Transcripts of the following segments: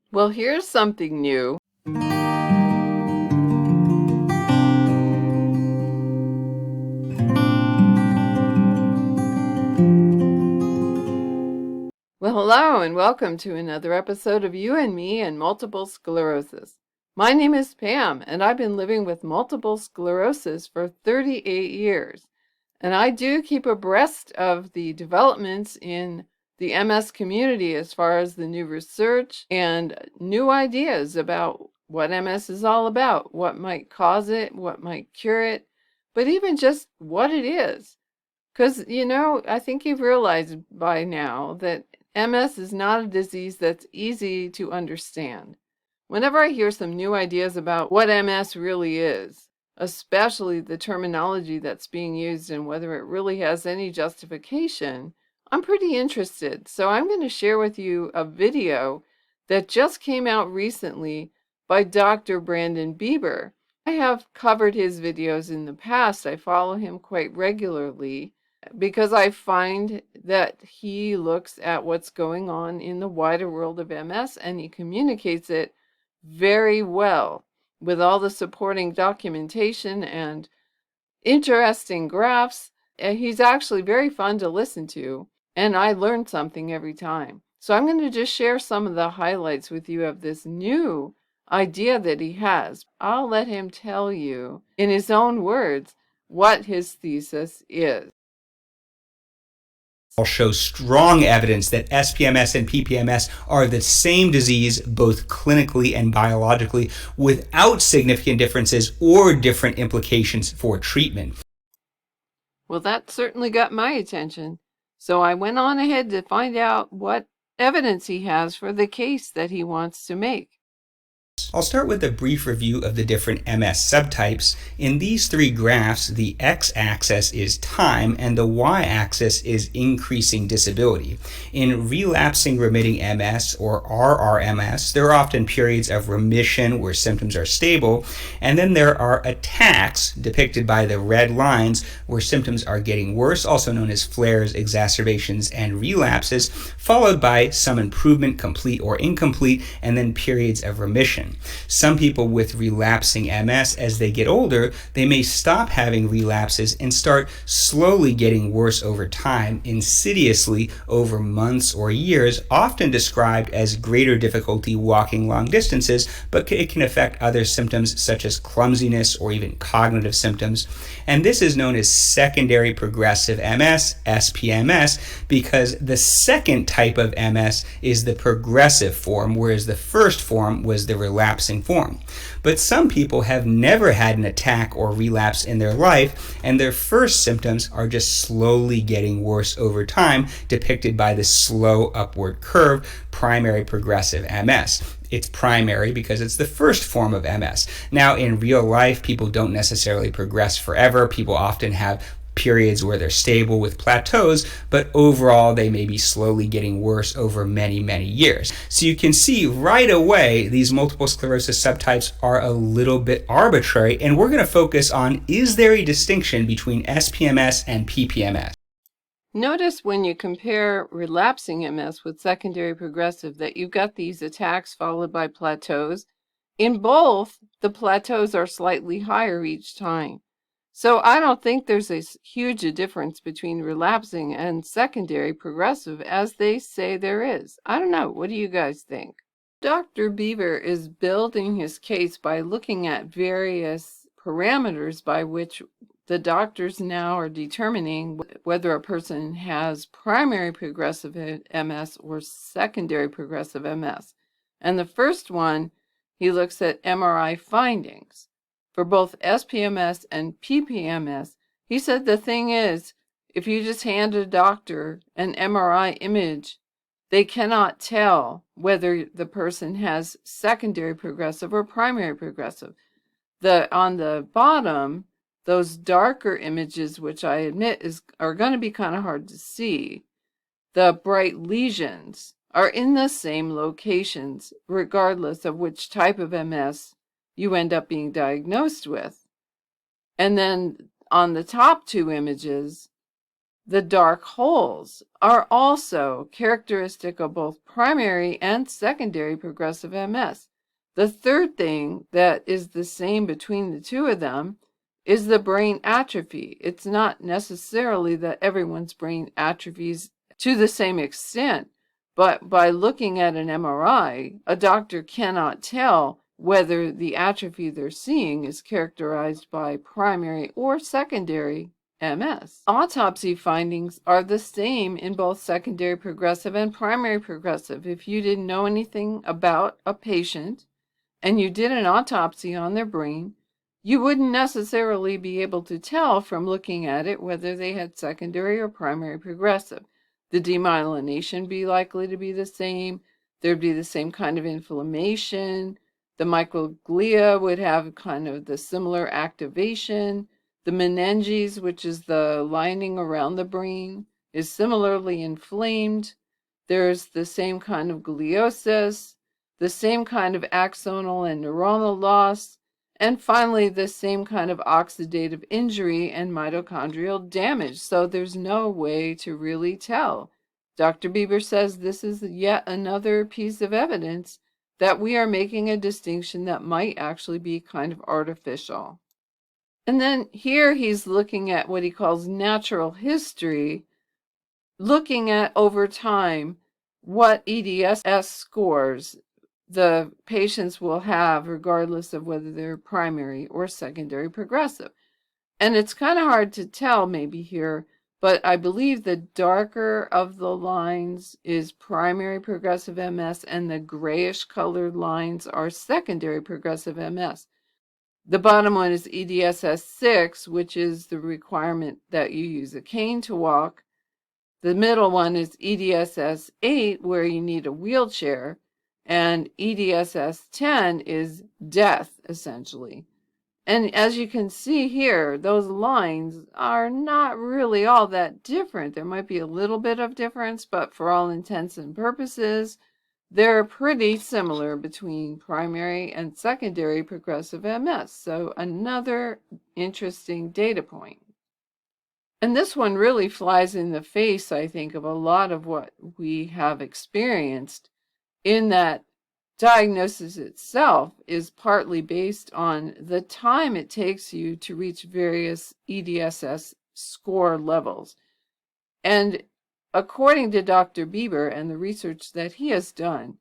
Well, here's something new. Well, hello and welcome to another episode of You and Me and Multiple Sclerosis. My name is Pam, and I've been living with multiple sclerosis for 38 years. And I do keep abreast of the developments in the MS community as far as the new research and new ideas about what MS is all about, what might cause it, what might cure it, but even just what it is. Because, I think you've realized by now that MS is not a disease that's easy to understand. Whenever I hear some new ideas about what MS really is, especially the terminology that's being used and whether it really has any justification, I'm pretty interested. So I'm going to share with you a video that just came out recently by Dr. Brandon Beaber. I have covered his videos in the past. I follow him quite regularly because I find that he looks at what's going on in the wider world of MS and he communicates it very well with all the supporting documentation and interesting graphs. He's actually very fun to listen to, and I learn something every time. So I'm going to just share some of the highlights with you of this new idea that he has. I'll let him tell you in his own words what his thesis is. Show strong evidence that SPMS and PPMS are the same disease both clinically and biologically without significant differences or different implications for treatment. Well, that certainly got my attention. So I went on ahead to find out what evidence he has for the case that he wants to make. I'll start with a brief review of the different MS subtypes. In these three graphs, the x-axis is time and the y-axis is increasing disability. In relapsing remitting MS, or RRMS, there are often periods of remission where symptoms are stable, and then there are attacks, depicted by the red lines, where symptoms are getting worse, also known as flares, exacerbations, and relapses, followed by some improvement, complete or incomplete, and then periods of remission. Some people with relapsing MS, as they get older, they may stop having relapses and start slowly getting worse over time, insidiously over months or years, often described as greater difficulty walking long distances, but it can affect other symptoms such as clumsiness or even cognitive symptoms. And this is known as secondary progressive MS, SPMS, because the second type of MS is the progressive form, whereas the first form was the relapsing form. But some people have never had an attack or relapse in their life, and their first symptoms are just slowly getting worse over time, depicted by the slow upward curve, primary progressive MS. It's primary because it's the first form of MS. Now, in real life, people don't necessarily progress forever. People often have periods where they're stable with plateaus, but overall they may be slowly getting worse over many, many years. So you can see right away these multiple sclerosis subtypes are a little bit arbitrary, and we're going to focus on, is there a distinction between SPMS and PPMS? Notice when you compare relapsing MS with secondary progressive that you've got these attacks followed by plateaus. In both, the plateaus are slightly higher each time. So I don't think there's a huge difference between relapsing and secondary progressive as they say there is. I don't know. What do you guys think? Dr. Beaver is building his case by looking at various parameters by which the doctors now are determining whether a person has primary progressive MS or secondary progressive MS. And the first one, he looks at MRI findings. For both SPMS and PPMS, he said the thing is, if you just hand a doctor an MRI image, they cannot tell whether the person has secondary progressive or primary progressive. On the bottom, those darker images, which I admit are going to be kind of hard to see, the bright lesions are in the same locations, regardless of which type of MS you end up being diagnosed with. And then on the top two images, The dark holes are also characteristic of both primary and secondary progressive MS. The third thing that is the same between the two of them is the brain atrophy. It's not necessarily that everyone's brain atrophies to the same extent, but by looking at an MRI, a doctor cannot tell whether the atrophy they're seeing is characterized by primary or secondary MS. Autopsy findings are the same in both secondary progressive and primary progressive. If you didn't know anything about a patient and you did an autopsy on their brain, you wouldn't necessarily be able to tell from looking at it whether they had secondary or primary progressive. The demyelination be likely to be the same. There'd be the same kind of inflammation. The microglia would have kind of the similar activation. The meninges, which is the lining around the brain, is similarly inflamed. There's the same kind of gliosis, the same kind of axonal and neuronal loss, and finally the same kind of oxidative injury and mitochondrial damage. So there's no way to really tell. Dr. Beaber says this is yet another piece of evidence that we are making a distinction that might actually be kind of artificial. And then here he's looking at what he calls natural history, looking at over time what EDSS scores the patients will have regardless of whether they're primary or secondary progressive. And it's kind of hard to tell maybe here, but I believe the darker of the lines is primary progressive MS and the grayish colored lines are secondary progressive MS. The bottom one is EDSS 6, which is the requirement that you use a cane to walk. The middle one is EDSS 8, where you need a wheelchair. And EDSS 10 is death, essentially. And as you can see here, those lines are not really all that different. There might be a little bit of difference, but for all intents and purposes, they're pretty similar between primary and secondary progressive MS. So another interesting data point. And this one really flies in the face, I think, of a lot of what we have experienced, in that diagnosis itself is partly based on the time it takes you to reach various EDSS score levels. And according to Dr. Beaber and the research that he has done,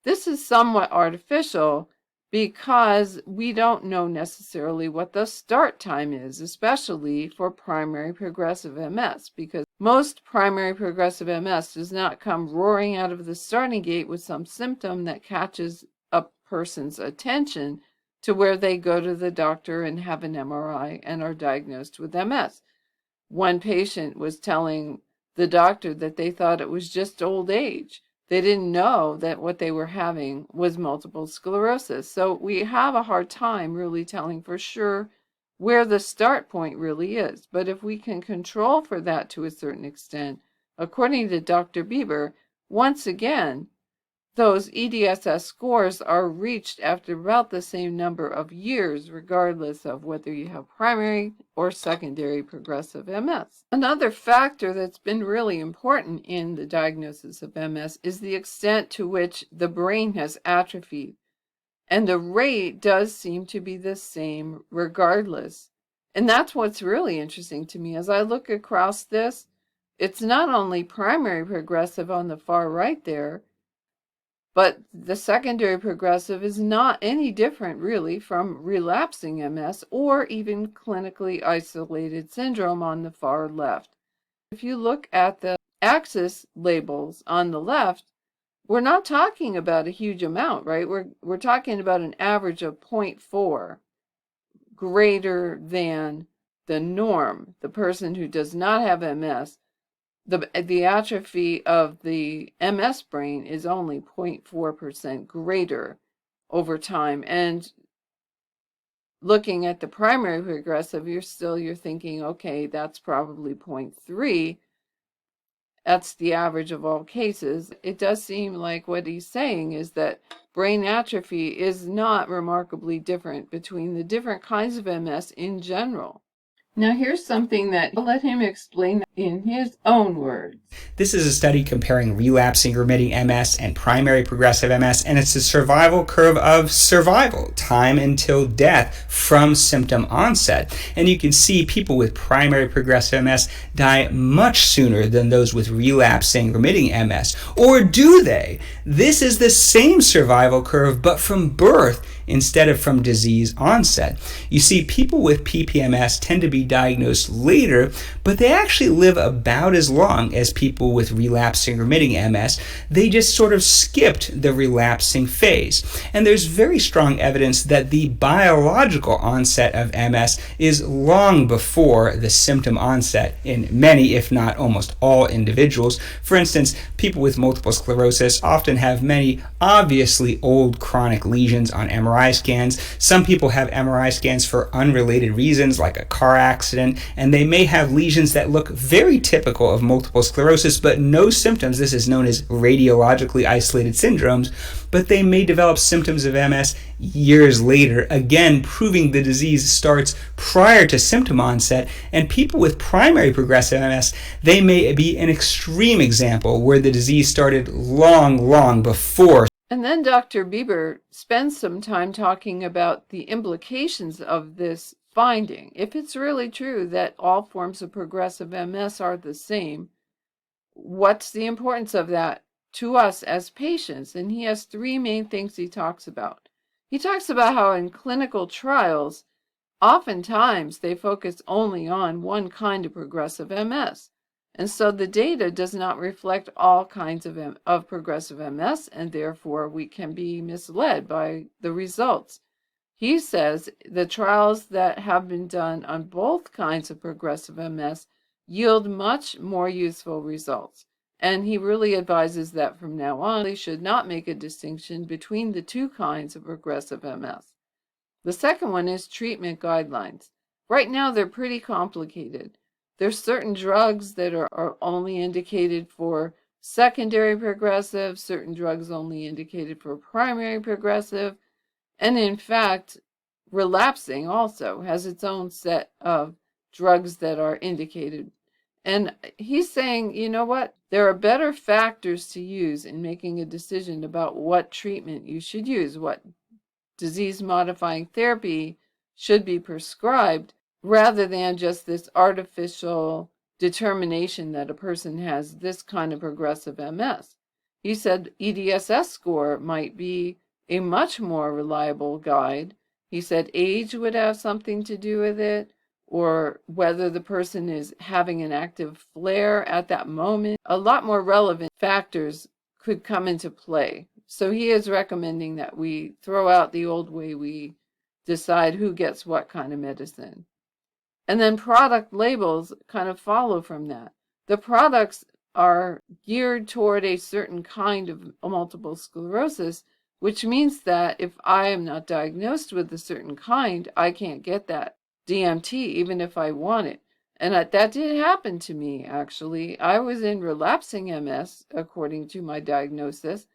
this is somewhat artificial because we don't know necessarily what the start time is, especially for primary progressive MS, because most primary progressive MS does not come roaring out of the starting gate with some symptom that catches a person's attention to where they go to the doctor and have an MRI and are diagnosed with MS. One patient was telling the doctor that they thought it was just old age. They didn't know that what they were having was multiple sclerosis. So we have a hard time really telling for sure where the start point really is. But if we can control for that to a certain extent, according to Dr. Beaber, once again, those EDSS scores are reached after about the same number of years, regardless of whether you have primary or secondary progressive MS. Another factor that's been really important in the diagnosis of MS is the extent to which the brain has atrophied. And the rate does seem to be the same regardless. And that's what's really interesting to me. As I look across this, it's not only primary progressive on the far right there, but the secondary progressive is not any different really from relapsing MS or even clinically isolated syndrome on the far left. If you look at the axis labels on the left, we're not talking about a huge amount, right? We're talking about an average of 0.4 greater than the norm. The person who does not have MS, the atrophy of the MS brain is only 0.4% greater over time. And looking at the primary progressive, you're thinking, okay, that's probably 0.3. That's the average of all cases. It does seem like what he's saying is that brain atrophy is not remarkably different between the different kinds of MS in general. Now here's something that I'll let him explain in his own words. This is a study comparing relapsing remitting MS and primary progressive MS, and it's a survival curve of survival, time until death from symptom onset. And you can see people with primary progressive MS die much sooner than those with relapsing remitting MS. Or do they? This is the same survival curve, but from birth instead of from disease onset. You see, people with PPMS tend to be diagnosed later, but they actually live about as long as people with relapsing remitting MS. They just sort of skipped the relapsing phase. And there's very strong evidence that the biological onset of MS is long before the symptom onset in many, if not almost all individuals. For instance, people with multiple sclerosis often have many obviously old chronic lesions on MRI scans. Some people have MRI scans for unrelated reasons, like a car accident, and they may have lesions that look very typical of multiple sclerosis, but no symptoms. This is known as radiologically isolated syndromes, but they may develop symptoms of MS years later, again proving the disease starts prior to symptom onset. And people with primary progressive MS, they may be an extreme example where the disease started long before. And then Dr. Beaber spends some time talking about the implications of this finding. If it's really true that all forms of progressive MS are the same, what's the importance of that to us as patients? And he has three main things he talks about. He talks about how in clinical trials, oftentimes they focus only on one kind of progressive MS. And so the data does not reflect all kinds of progressive MS, and therefore we can be misled by the results. He says the trials that have been done on both kinds of progressive MS yield much more useful results. And he really advises that from now on, they should not make a distinction between the two kinds of progressive MS. The second one is treatment guidelines. Right now, they're pretty complicated. There's certain drugs that are only indicated for secondary progressive, certain drugs only indicated for primary progressive, and in fact, relapsing also has its own set of drugs that are indicated. And he's saying, you know what? There are better factors to use in making a decision about what treatment you should use, what disease-modifying therapy should be prescribed, rather than just this artificial determination that a person has this kind of progressive MS. He said EDSS score might be a much more reliable guide. He said age would have something to do with it, or whether the person is having an active flare at that moment. A lot more relevant factors could come into play. So he is recommending that we throw out the old way we decide who gets what kind of medicine. And then product labels kind of follow from that. The products are geared toward a certain kind of multiple sclerosis, which means that if I am not diagnosed with a certain kind, I can't get that DMT even if I want it. And that did happen to me, actually. I was in relapsing MS, according to my diagnosis,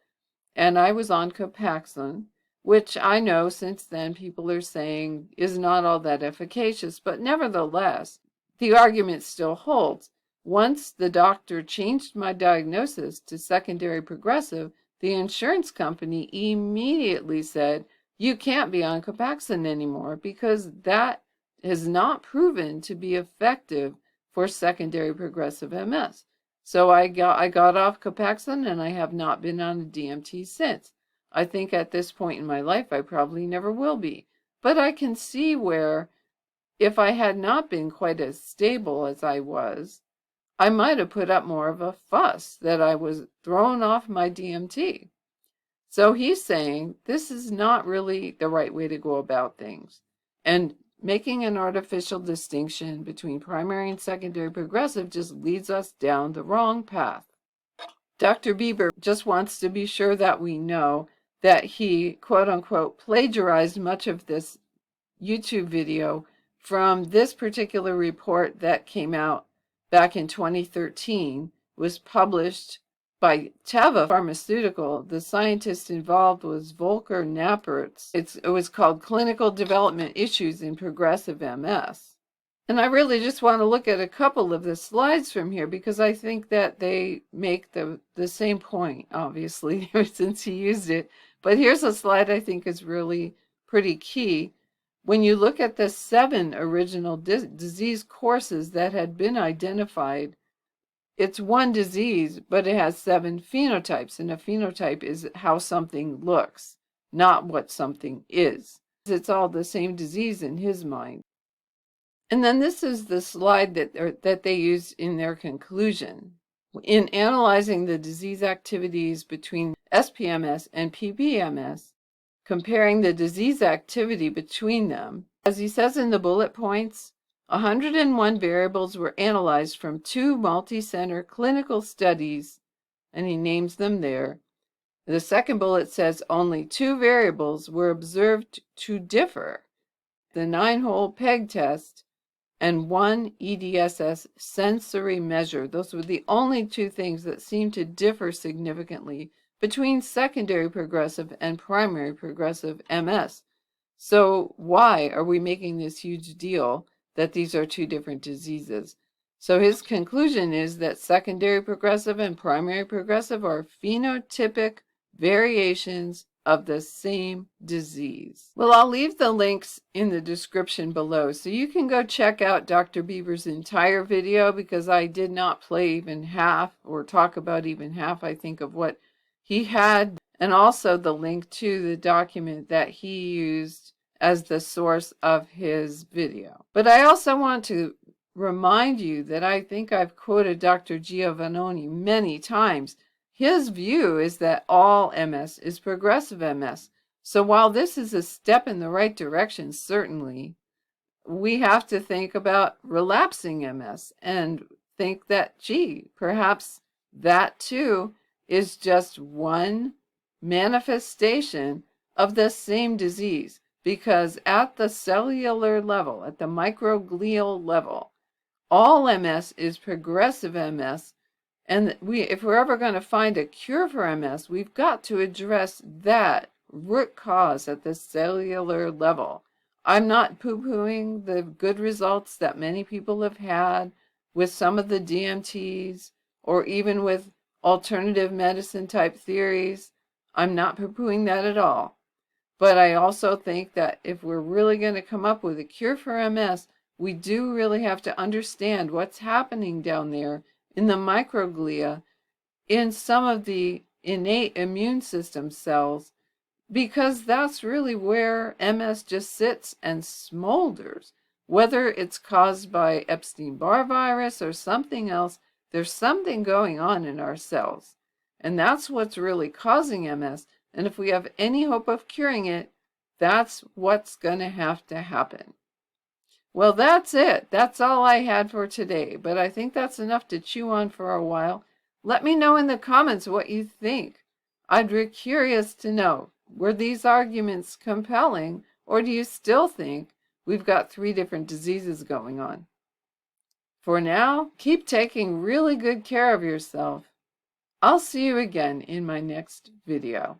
and I was on Copaxone, which I know since then people are saying is not all that efficacious, but nevertheless, the argument still holds. Once the doctor changed my diagnosis to secondary progressive, the insurance company immediately said, you can't be on Copaxone anymore because that is not proven to be effective for secondary progressive MS. So I got off Copaxone and I have not been on a DMT since. I think at this point in my life I probably never will be. But I can see where if I had not been quite as stable as I was, I might have put up more of a fuss that I was thrown off my DMT. So he's saying this is not really the right way to go about things. And making an artificial distinction between primary and secondary progressive just leads us down the wrong path. Dr. Beaber just wants to be sure that we know that he, quote unquote, plagiarized much of this YouTube video from this particular report that came out back in 2013, was published by Teva Pharmaceutical. The scientist involved was Volker Knappertz. It was called Clinical Development Issues in Progressive MS. And I really just want to look at a couple of the slides from here because I think that they make the same point, obviously, since he used it. But here's a slide I think is really pretty key. When you look at the 7 original disease courses that had been identified, it's one disease, but it has 7 phenotypes. And a phenotype is how something looks, not what something is. It's all the same disease in his mind. And then this is the slide that they use in their conclusion. In analyzing the disease activities between SPMS and PPMS, comparing the disease activity between them, as he says in the bullet points, 101 variables were analyzed from 2 multi-center clinical studies, and he names them there. The second bullet says only 2 variables were observed to differ: the 9-hole peg test and 1 EDSS sensory measure. Those were the only 2 things that seemed to differ significantly between secondary progressive and primary progressive MS. So why are we making this huge deal that these are 2 different diseases? So his conclusion is that secondary progressive and primary progressive are phenotypic variations of the same disease. Well, I'll leave the links in the description below so you can go check out Dr. Beaber's entire video, because I did not play even half or talk about even half, I think, of what he had, and also the link to the document that he used as the source of his video. But I also want to remind you that I think I've quoted Dr. Giovannoni many times. His view is that all MS is progressive MS. So while this is a step in the right direction, certainly, we have to think about relapsing MS and think that, gee, perhaps that too is just one manifestation of the same disease. Because at the cellular level, at the microglial level, all MS is progressive MS. And if we're ever going to find a cure for MS, we've got to address that root cause at the cellular level. I'm not poo-pooing the good results that many people have had with some of the DMTs or even with alternative medicine type theories. I'm not poo-pooing that at all. But I also think that if we're really going to come up with a cure for MS, we do really have to understand what's happening down there in the microglia, in some of the innate immune system cells, because that's really where MS just sits and smolders. Whether it's caused by Epstein-Barr virus or something else, there's something going on in our cells. And that's what's really causing MS. And if we have any hope of curing it, that's what's going to have to happen. Well, that's it. That's all I had for today, but I think that's enough to chew on for a while. Let me know in the comments what you think. I'd be curious to know, were these arguments compelling, or do you still think we've got 3 different diseases going on? For now, keep taking really good care of yourself. I'll see you again in my next video.